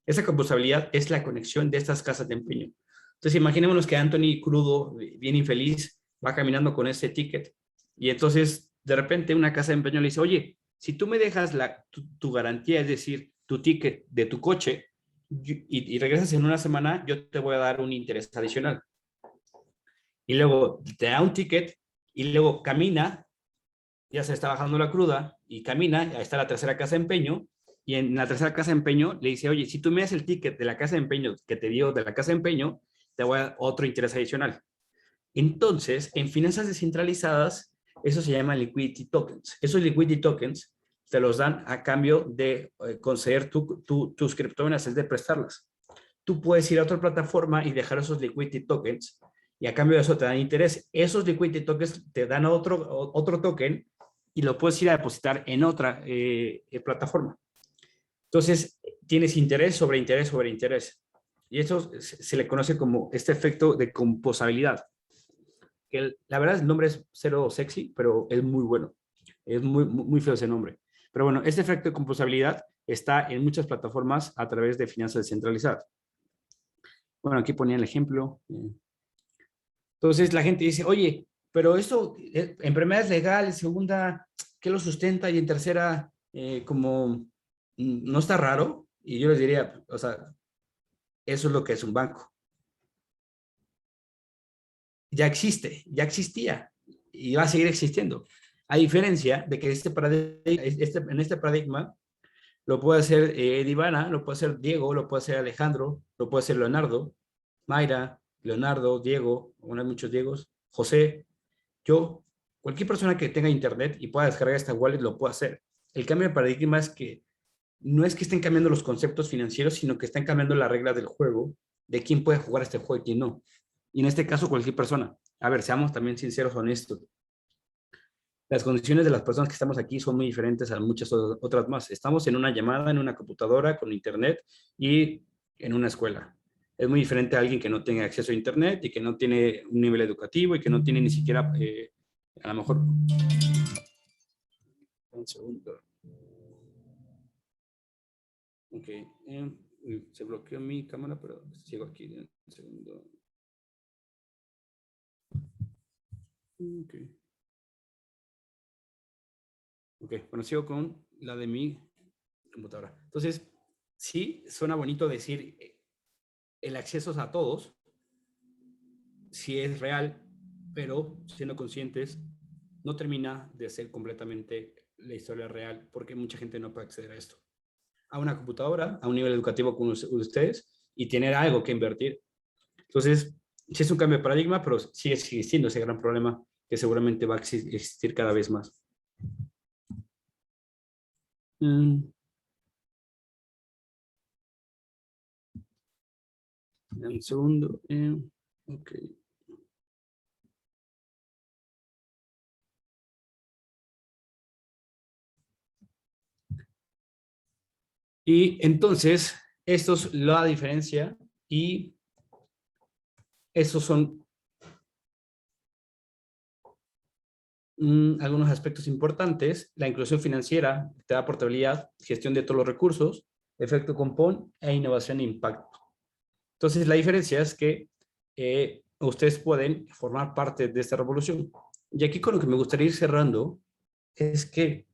Esa composabilidad es la conexión de estas casas de empeño. Entonces, imaginémonos que Anthony, crudo, bien infeliz, va caminando con ese ticket y entonces, de repente, una casa de empeño le dice, oye, si tú me dejas tu garantía, es decir, tu ticket de tu coche y regresas en una semana, yo te voy a dar un interés adicional. Y luego te da un ticket y luego camina, ya se está bajando la cruda y camina, ahí está la tercera casa de empeño. Y en la tercera casa de empeño le dice, oye, si tú me das el ticket de la casa de empeño que te dio de la casa de empeño, te voy a dar otro interés adicional. Entonces, en finanzas descentralizadas, eso se llama liquidity tokens. Esos liquidity tokens te los dan a cambio de conceder tus criptomonedas, es de prestarlas. Tú puedes ir a otra plataforma y dejar esos liquidity tokens y a cambio de eso te dan interés. Esos liquidity tokens te dan otro token y lo puedes ir a depositar en otra plataforma. Entonces, tienes interés sobre interés sobre interés. Y eso se le conoce como este efecto de composabilidad. Que la verdad, el nombre es cero sexy, pero es muy bueno. Es muy feo ese nombre. Pero bueno, este efecto de composabilidad está en muchas plataformas a través de finanzas descentralizadas. Bueno, aquí ponía el ejemplo. Entonces, la gente dice, oye, pero esto en primera es legal, en segunda, ¿qué lo sustenta? Y en tercera, como no está raro. Y yo les diría, o sea, eso es lo que es un banco. Ya existe, ya existía y va a seguir existiendo. A diferencia de que en este paradigma lo puede hacer Divana, lo puede hacer Diego, lo puede hacer Alejandro, lo puede hacer Leonardo, Mayra, Leonardo, Diego, hay muchos Diegos, José, yo, cualquier persona que tenga internet y pueda descargar esta wallet lo puede hacer. El cambio de paradigma es que no es que estén cambiando los conceptos financieros, sino que están cambiando las reglas del juego, de quién puede jugar este juego y quién no. Y en este caso, cualquier persona. A ver, seamos también sinceros, honestos. Las condiciones de las personas que estamos aquí son muy diferentes a muchas otras más. Estamos en una llamada, en una computadora, con internet y en una escuela. Es muy diferente a alguien que no tenga acceso a internet y que no tiene un nivel educativo y que no tiene ni siquiera, a lo mejor... Un segundo. Ok. Se bloqueó mi cámara, pero sigo aquí. Un segundo. Ok. Ok, bueno, sigo con la de mi computadora. Entonces, sí, suena bonito decir el acceso a todos, sí es real, pero siendo conscientes, no termina de ser completamente la historia real, porque mucha gente no puede acceder a esto. A una computadora, a un nivel educativo como ustedes, y tener algo que invertir. Entonces, sí es un cambio de paradigma, pero sigue existiendo ese gran problema que seguramente va a existir cada vez más. Un segundo. Ok. Y entonces, esto es la diferencia y esos son algunos aspectos importantes. La inclusión financiera te da portabilidad, gestión de todos los recursos, efecto compound e innovación e impacto. Entonces, la diferencia es que ustedes pueden formar parte de esta revolución. Y aquí con lo que me gustaría ir cerrando es que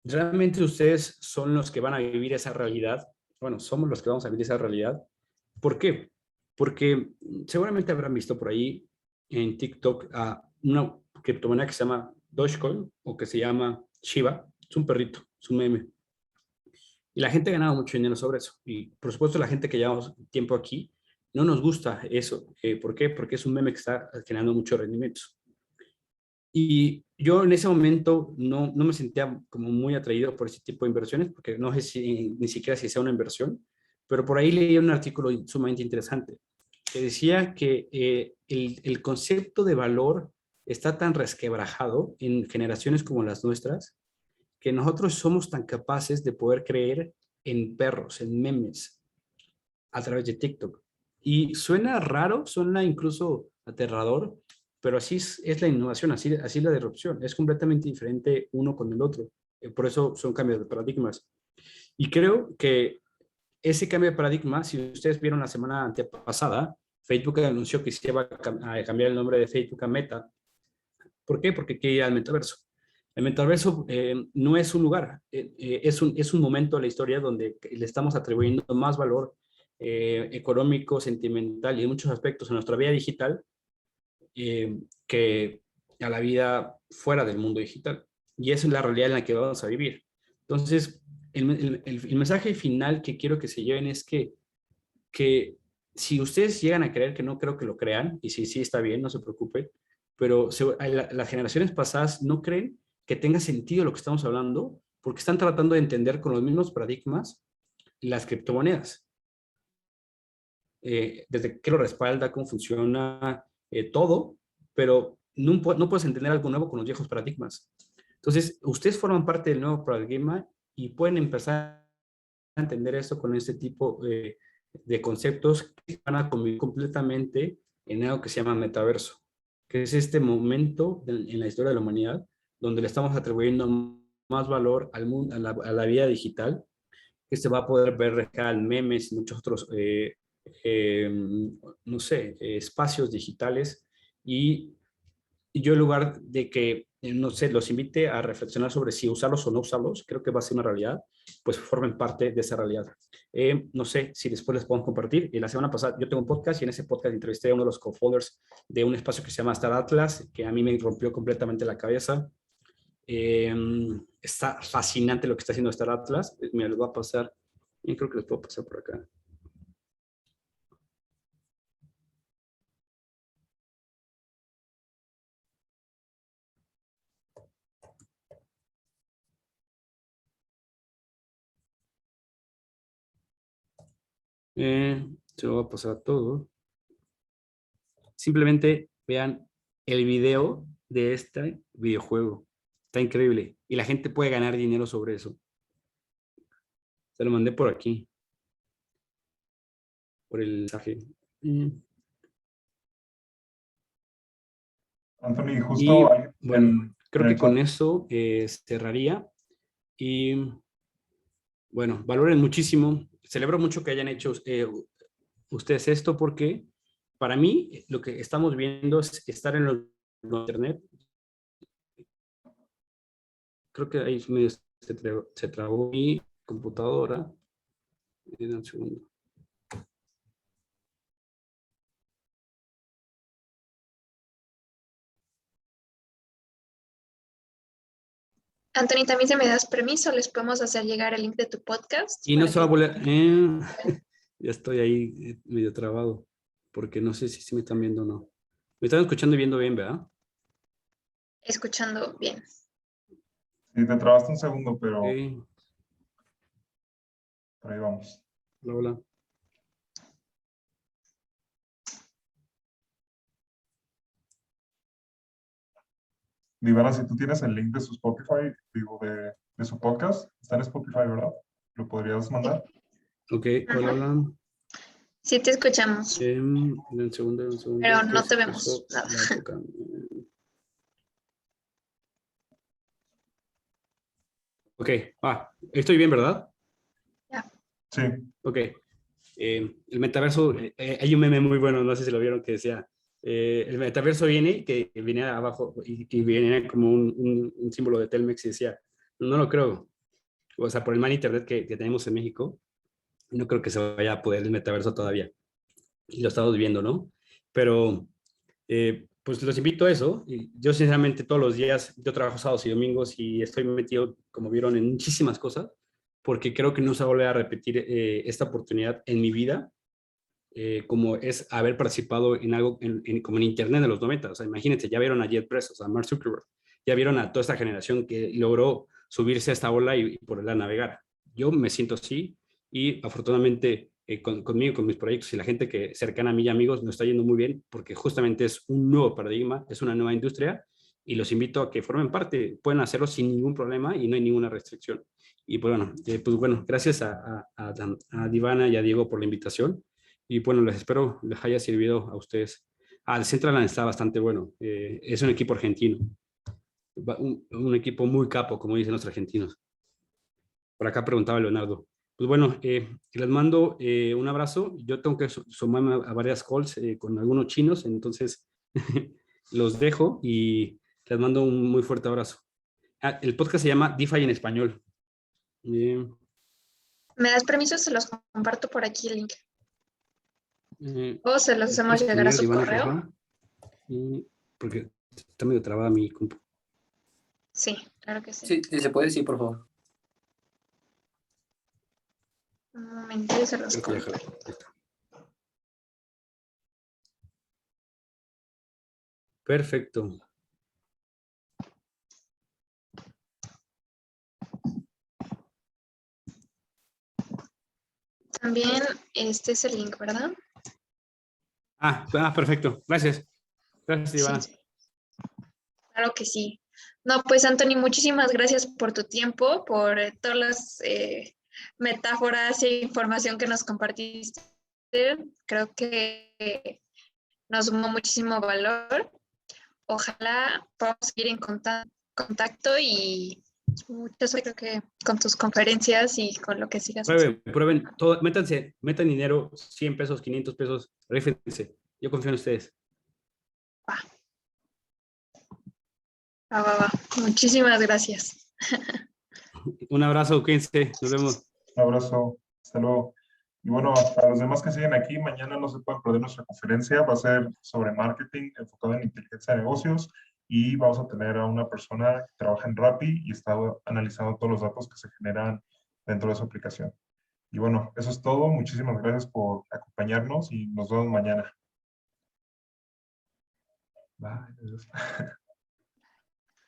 realmente ustedes son los que van a vivir esa realidad. Bueno, somos los que vamos a vivir esa realidad. ¿Por qué? Porque seguramente habrán visto por ahí en TikTok a una criptomoneda que se llama Dogecoin o que se llama Shiba. Es un perrito, es un meme. Y la gente ha ganado mucho dinero sobre eso. Y por supuesto la gente que llevamos tiempo aquí, no nos gusta eso. ¿Por qué? Porque es un meme que está generando muchos rendimientos. Y yo en ese momento no me sentía como muy atraído por ese tipo de inversiones, porque no sé ni siquiera si sea una inversión, pero por ahí leí un artículo sumamente interesante que decía que el concepto de valor está tan resquebrajado en generaciones como las nuestras, que nosotros somos tan capaces de poder creer en perros, en memes, a través de TikTok. Y suena raro, suena incluso aterrador, pero así es la innovación, así es la disrupción. Es completamente diferente uno con el otro. Por eso son cambios de paradigmas. Y creo que ese cambio de paradigma, si ustedes vieron la semana antepasada, Facebook anunció que se iba a cambiar el nombre de Facebook a Meta. ¿Por qué? Porque quiere ir al metaverso. El metaverso no es un lugar, es un momento de la historia donde le estamos atribuyendo más valor económico, sentimental y en muchos aspectos a nuestra vida digital que a la vida fuera del mundo digital. Y esa es la realidad en la que vamos a vivir. Entonces, el mensaje final que quiero que se lleven es que si ustedes llegan a creer, que no creo que lo crean, y si sí está bien, no se preocupen, pero las generaciones pasadas no creen que tenga sentido lo que estamos hablando, porque están tratando de entender con los mismos paradigmas las criptomonedas. Desde qué lo respalda, cómo funciona, todo, pero no puedes entender algo nuevo con los viejos paradigmas. Entonces, ustedes forman parte del nuevo paradigma y pueden empezar a entender esto con este tipo de conceptos que van a convivir completamente en algo que se llama metaverso, que es este momento en la historia de la humanidad donde le estamos atribuyendo más valor al mundo, a la vida digital, que se va a poder ver reflejada en memes y muchos otros, no sé, espacios digitales. Y yo en lugar de que, no sé, los invite a reflexionar sobre si usarlos o no usarlos, creo que va a ser una realidad, pues formen parte de esa realidad. No sé si después les podemos compartir. La semana pasada yo tengo un podcast y en ese podcast entrevisté a uno de los co-founders de un espacio que se llama Star Atlas, que a mí me rompió completamente la cabeza. Está fascinante lo que está haciendo Star Atlas. Me lo va a pasar. Yo creo que les puedo pasar por acá. Se lo va a pasar todo. Simplemente vean el video de este videojuego. Está increíble. Y la gente puede ganar dinero sobre eso. Se lo mandé por aquí. Por el mensaje. Anthony, Y justo bueno, creo que con eso cerraría. Y bueno, valoren muchísimo. Celebro mucho que hayan hecho ustedes esto, porque para mí lo que estamos viendo es estar en el internet. Creo que ahí se trabó mi computadora. Un segundo. Anthony, también si me das permiso, les podemos hacer llegar el link de tu podcast. Y no se va a volver. Ya estoy ahí medio trabado, porque no sé si me están viendo o no. Me están escuchando y viendo bien, ¿verdad? Escuchando bien. Sí, te trabaste un segundo, pero Okay. por ahí vamos. Hola, hola. Divana, si tú tienes el link de su Spotify, digo, de su podcast, está en Spotify, ¿verdad? ¿Lo podrías mandar? Ok, hola, hola. Sí, te escuchamos. Un segundo. Pero no te vemos nada. Ok, estoy bien, ¿verdad? Sí. Ok. El metaverso, hay un meme muy bueno, no sé si lo vieron, que decía, el metaverso viene, que viene abajo y viene como un símbolo de Telmex y decía, no lo creo. O sea, por el mal internet que tenemos en México, no creo que se vaya a poder el metaverso todavía. Y lo estamos viendo, ¿no? Pero, pues los invito a eso. Y yo, sinceramente, todos los días, yo trabajo sábados y domingos y estoy metido, como vieron, en muchísimas cosas, porque creo que no se va a volver a repetir esta oportunidad en mi vida. como es haber participado en algo como en Internet de los 90. O sea, imagínense, ya vieron a Jeff Bezos, a Mark Zuckerberg, ya vieron a toda esta generación que logró subirse a esta ola y poderla navegar. Yo me siento así y afortunadamente conmigo, con mis proyectos y la gente que cercana a mí y amigos nos está yendo muy bien porque justamente es un nuevo paradigma, es una nueva industria y los invito a que formen parte, pueden hacerlo sin ningún problema y no hay ninguna restricción. Y pues bueno, gracias a Divana y a Diego por la invitación y bueno, les espero les haya servido a ustedes. El Centraland está bastante bueno, es un equipo argentino, un equipo muy capo, como dicen los argentinos. Por acá preguntaba Leonardo. Pues bueno, les mando un abrazo. Yo tengo que sumarme a varias calls con algunos chinos, entonces los dejo y les mando un muy fuerte abrazo. El podcast se llama DeFi en español. ¿Me das permiso? Se los comparto por aquí el link. O se los hacemos llegar a su correo. Porque está medio trabada mi compu. Sí, claro que sí. Sí, si se puede, sí, por favor. Un momento, se los comparto. Perfecto. También este es el link, ¿verdad? Perfecto. Gracias. Gracias, Ivana. Sí, claro que sí. No, pues Anthony, muchísimas gracias por tu tiempo, por todas las metáforas e información que nos compartiste. Creo que nos sumó muchísimo valor. Ojalá podamos seguir en contacto y mucho suerte, creo que con tus conferencias y con lo que sigas haciendo. Prueben todo, metan dinero, 100 pesos, 500 pesos, rífense. Yo confío en ustedes. Va. Muchísimas gracias. Un abrazo, cuídense, nos vemos. Un abrazo, hasta luego. Y bueno, para los demás que siguen aquí, mañana no se pueden perder nuestra conferencia, va a ser sobre marketing enfocado en inteligencia de negocios y vamos a tener a una persona que trabaja en Rappi y está analizando todos los datos que se generan dentro de su aplicación. Y bueno, eso es todo. Muchísimas gracias por acompañarnos y nos vemos mañana. Bye.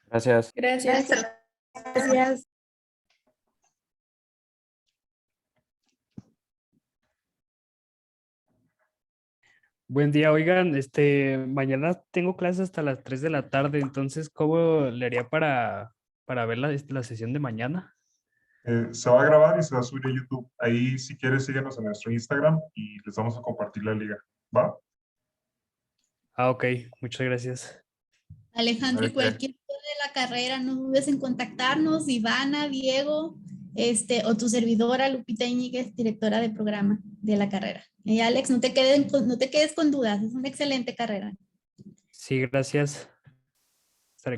Gracias. Gracias. Buen día, oigan, mañana tengo clases hasta las 3 de la tarde, entonces, ¿cómo le haría para ver la sesión de mañana? Se va a grabar y se va a subir a YouTube. Ahí, si quieres, síguenos en nuestro Instagram y les vamos a compartir la liga. ¿Va? Ok, muchas gracias. Alejandro, y cualquier cosa de la carrera, no dudes en contactarnos, Ivana, Diego, o tu servidora, Lupita Íñiguez, directora de programa de la carrera. Y Alex, no te quedes con dudas, es una excelente carrera. Sí, gracias. Estaré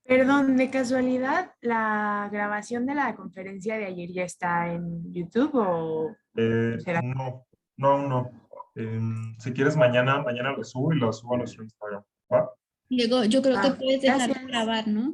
Perdón, de casualidad, ¿la grabación de la conferencia de ayer ya está en YouTube o será? No. Si quieres, mañana lo subo y lo subo a nuestro Instagram. ¿Va? Diego, yo creo que puedes dejar de Gracias. grabar, ¿no?